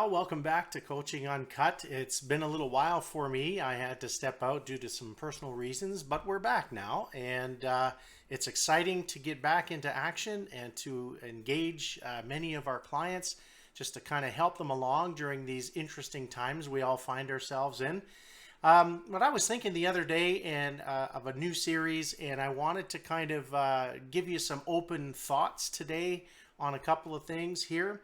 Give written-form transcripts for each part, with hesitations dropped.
Well, welcome back to Coaching Uncut. It's been a little while for me. I had to step out due to some personal reasons, but we're back now, and it's exciting to get back into action and to engage many of our clients just to kind of help them along during these interesting times we all find ourselves in. What I was thinking the other day and of a new series, and I wanted to kind of give you some open thoughts today on a couple of things here.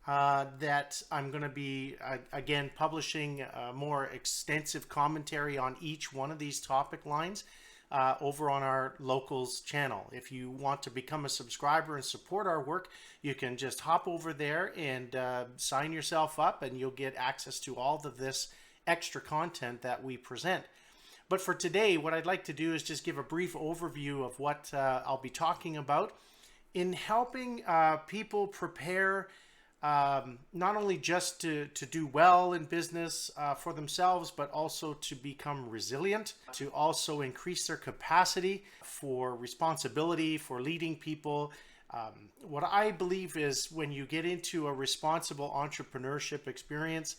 That I'm going to be, again, publishing more extensive commentary on each one of these topic lines over on our Locals channel. If you want to become a subscriber and support our work, you can just hop over there and sign yourself up, and you'll get access to all of this extra content that we present. But for today, what I'd like to do is just give a brief overview of what I'll be talking about in helping people prepare not only just to do well in business for themselves, but also to become resilient, to also increase their capacity for responsibility, for leading people. What I believe is when you get into a responsible entrepreneurship experience,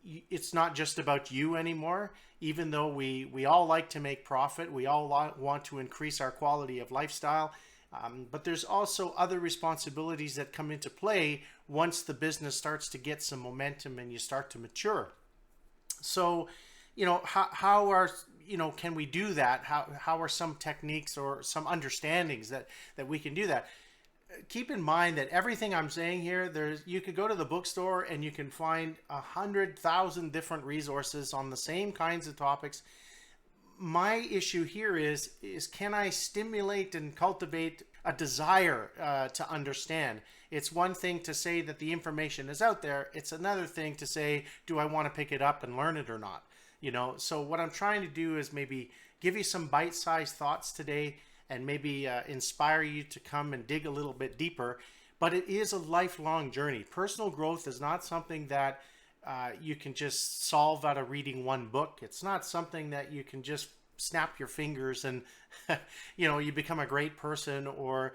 it's not just about you anymore. Even though we all like to make profit, we all want to increase our quality of lifestyle. But there's also other responsibilities that come into play once the business starts to get some momentum and you start to mature. So, how are, can we do that? How are some techniques or some understandings that we can do that? Keep in mind that everything I'm saying here, you could go to the bookstore and you can find 100,000 different resources on the same kinds of topics. My issue here is can I stimulate and cultivate a desire to understand? It's one thing to say that the information is out there. It's another thing to say, do I want to pick it up and learn it or not? So what I'm trying to do is maybe give you some bite-sized thoughts today and maybe inspire you to come and dig a little bit deeper. But it is a lifelong journey. Personal growth is not something that you can just solve out of reading one book. It's not something that you can just snap your fingers and you become a great person, or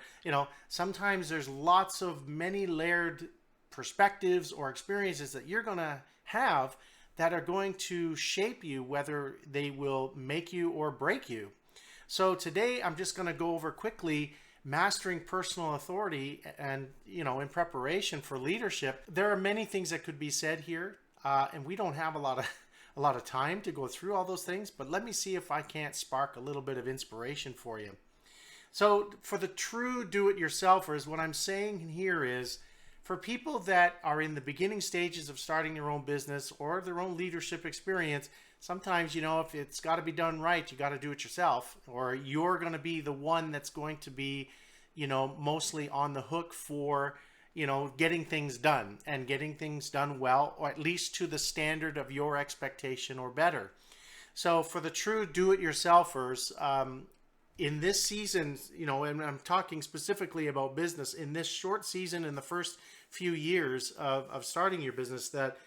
sometimes there's lots of many layered perspectives or experiences that you're going to have that are going to shape you, whether they will make you or break you. So today I'm just going to go over quickly mastering personal authority, and in preparation for leadership. There are many things that could be said here, and we don't have a lot of time to go through all those things, but let me see if I can't spark a little bit of inspiration for you. So for the true do-it-yourselfers, what I'm saying here is, for people that are in the beginning stages of starting their own business or their own leadership experience, sometimes, if it's got to be done right, you got to do it yourself, or you're going to be the one that's going to be, mostly on the hook for, getting things done and getting things done well, or at least to the standard of your expectation or better. So for the true do-it-yourselfers, in this season, and I'm talking specifically about business, in this short season, in the first few years of starting your business, that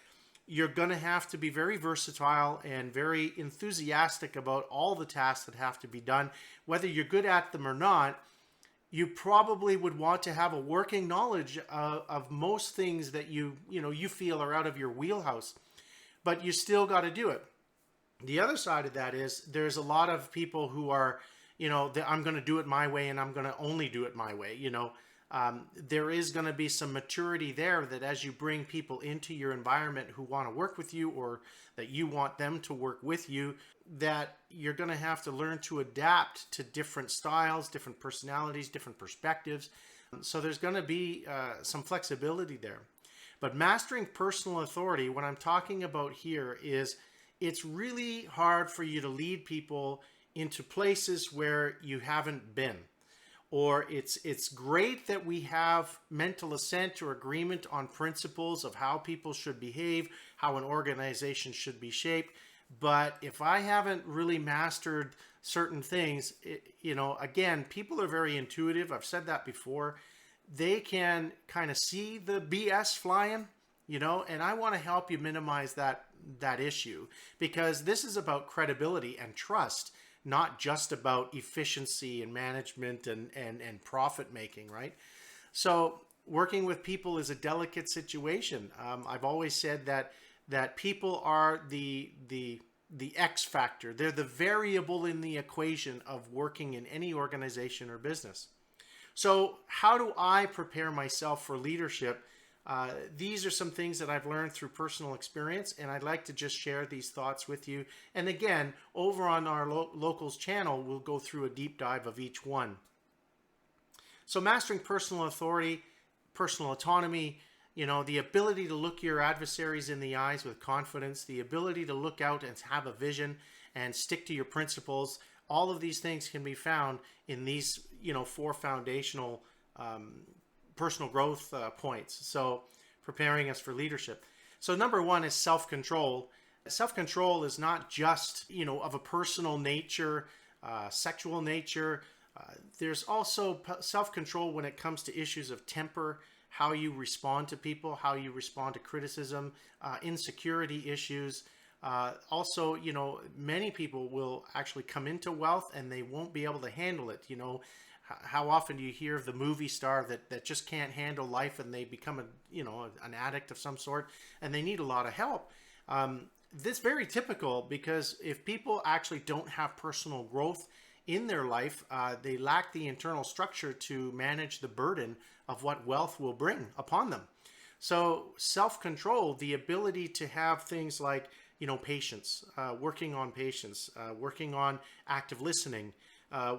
you're going to have to be very versatile and very enthusiastic about all the tasks that have to be done. Whether you're good at them or not, you probably would want to have a working knowledge of most things that you feel are out of your wheelhouse, but you still got to do it. The other side of that is there's a lot of people who are, I'm going to do it my way and I'm going to only do it my way. There is going to be some maturity there, that as you bring people into your environment who want to work with you, or that you want them to work with you, that you're going to have to learn to adapt to different styles, different personalities, different perspectives. So there's going to be some flexibility there. But mastering personal authority, what I'm talking about here is it's really hard for you to lead people into places where you haven't been. Or it's great that we have mental assent or agreement on principles of how people should behave, how an organization should be shaped. But if I haven't really mastered certain things, again, people are very intuitive. I've said that before. They can kind of see the BS flying, and I want to help you minimize that issue, because this is about credibility and trust, not just about efficiency and management and profit making, right? So working with people is a delicate situation. I've always said that people are the X factor. They're the variable in the equation of working in any organization or business. So how do I prepare myself for leadership? These are some things that I've learned through personal experience, and I'd like to just share these thoughts with you. And again, over on our Locals channel, we'll go through a deep dive of each one. So mastering personal authority, personal autonomy, the ability to look your adversaries in the eyes with confidence, the ability to look out and have a vision and stick to your principles. All of these things can be found in these, 4 foundational personal growth points. So preparing us for leadership. So number 1 is self-control. Self-control is not just, of a personal nature, sexual nature. There's also self-control when it comes to issues of temper, how you respond to people, how you respond to criticism, insecurity issues. Also, many people will actually come into wealth and they won't be able to handle it. How often do you hear of the movie star that just can't handle life and they become an addict of some sort and they need a lot of help? This is very typical because if people actually don't have personal growth in their life, they lack the internal structure to manage the burden of what wealth will bring upon them. So self-control, the ability to have things like, patience, working on patience, working on active listening,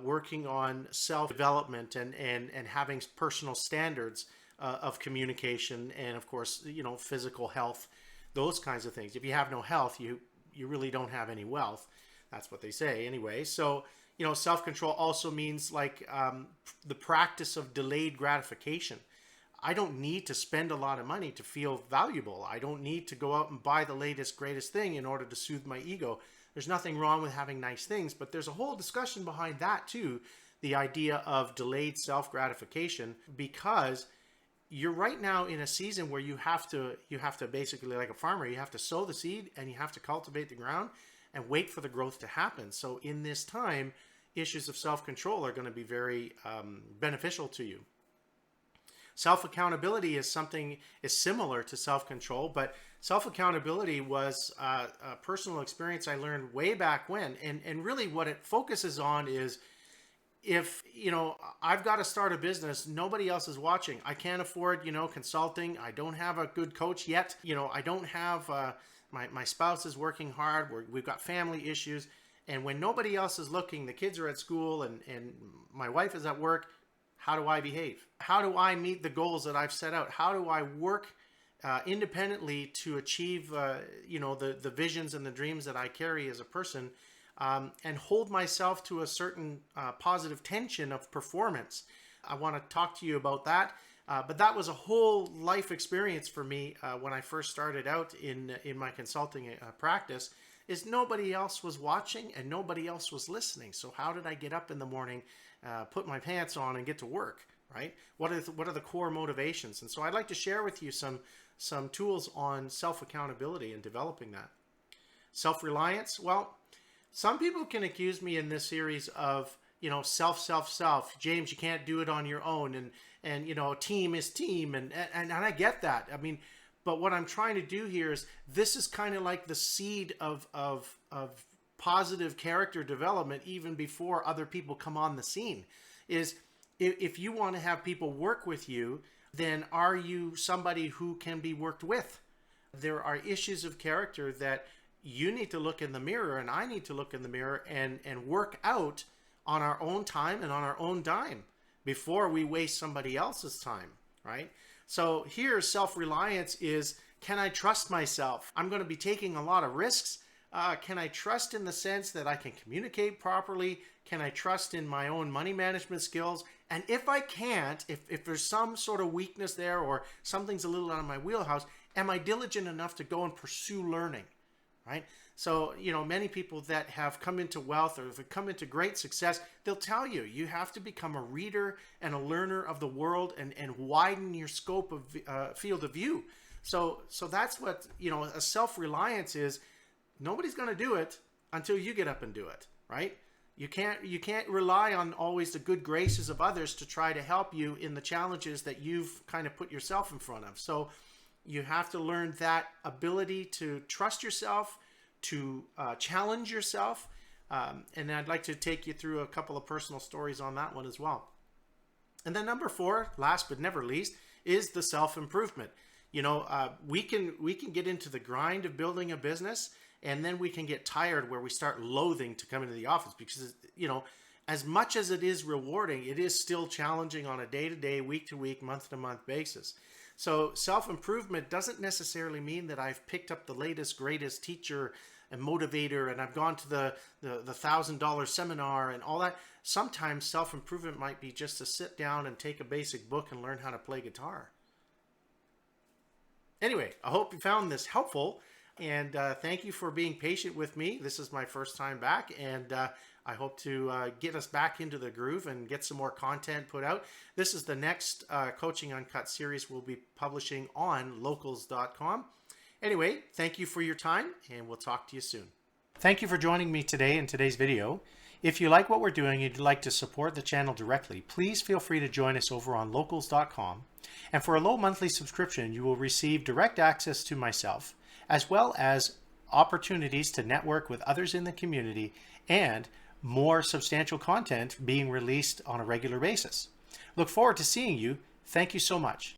working on self-development and having personal standards of communication and, of course, physical health, those kinds of things. If you have no health, you really don't have any wealth. That's what they say anyway. So, self-control also means like the practice of delayed gratification. I don't need to spend a lot of money to feel valuable. I don't need to go out and buy the latest, greatest thing in order to soothe my ego. There's nothing wrong with having nice things, but there's a whole discussion behind that too, the idea of delayed self-gratification, because you're right now in a season where you have to basically, like a farmer, you have to sow the seed and you have to cultivate the ground and wait for the growth to happen. So in this time, issues of self-control are going to be very beneficial to you. Self-accountability is similar to self-control, but self-accountability was a personal experience I learned way back when. And really what it focuses on is, if, I've got to start a business, nobody else is watching. I can't afford, consulting. I don't have a good coach yet. I don't have, my spouse is working hard. We've got family issues. And when nobody else is looking, the kids are at school and my wife is at work, how do I behave? How do I meet the goals that I've set out? How do I work independently to achieve, the visions and the dreams that I carry as a person, and hold myself to a certain positive tension of performance? I want to talk to you about that. But that was a whole life experience for me when I first started out in my consulting practice. Is nobody else was watching and nobody else was listening. So how did I get up in the morning, put my pants on and get to work, right? What are the core motivations? And so I'd like to share with you some tools on self-accountability and developing that. Self-reliance. Well, some people can accuse me in this series of, self. James, you can't do it on your own. And team is team. And I get that. I mean, but what I'm trying to do here is, this is kind of like the seed of positive character development even before other people come on the scene. Is if you want to have people work with you, then are you somebody who can be worked with? There are issues of character that you need to look in the mirror and I need to look in the mirror and work out on our own time and on our own dime before we waste somebody else's time, right? So here, self-reliance is, can I trust myself? I'm going to be taking a lot of risks. Can I trust in the sense that I can communicate properly? Can I trust in my own money management skills? And if I can't, if there's some sort of weakness there or something's a little out of my wheelhouse, am I diligent enough to go and pursue learning, right? So, many people that have come into wealth or have come into great success, they'll tell you, you have to become a reader and a learner of the world and widen your scope of field of view. So that's what, a self-reliance is. Nobody's going to do it until you get up and do it, right? You can't rely on always the good graces of others to try to help you in the challenges that you've kind of put yourself in front of. So you have to learn that ability to trust yourself, to challenge yourself. And I'd like to take you through a couple of personal stories on that one as well. And then number 4, last but never least, is the self-improvement. We can get into the grind of building a business, and then we can get tired where we start loathing to come into the office because, as much as it is rewarding, it is still challenging on a day-to-day, week-to-week, month-to-month basis. So self-improvement doesn't necessarily mean that I've picked up the latest, greatest teacher and motivator and I've gone to the $1,000 seminar and all that. Sometimes self-improvement might be just to sit down and take a basic book and learn how to play guitar. Anyway, I hope you found this helpful, and thank you for being patient with me. This is my first time back, and I hope to get us back into the groove and get some more content put out. This is the next Coaching Uncut series we'll be publishing on locals.com. Anyway, thank you for your time, and we'll talk to you soon. Thank you for joining me today in today's video. If you like what we're doing and you'd like to support the channel directly, please feel free to join us over on locals.com. And for a low monthly subscription, you will receive direct access to myself, as well as opportunities to network with others in the community and more substantial content being released on a regular basis. Look forward to seeing you. Thank you so much.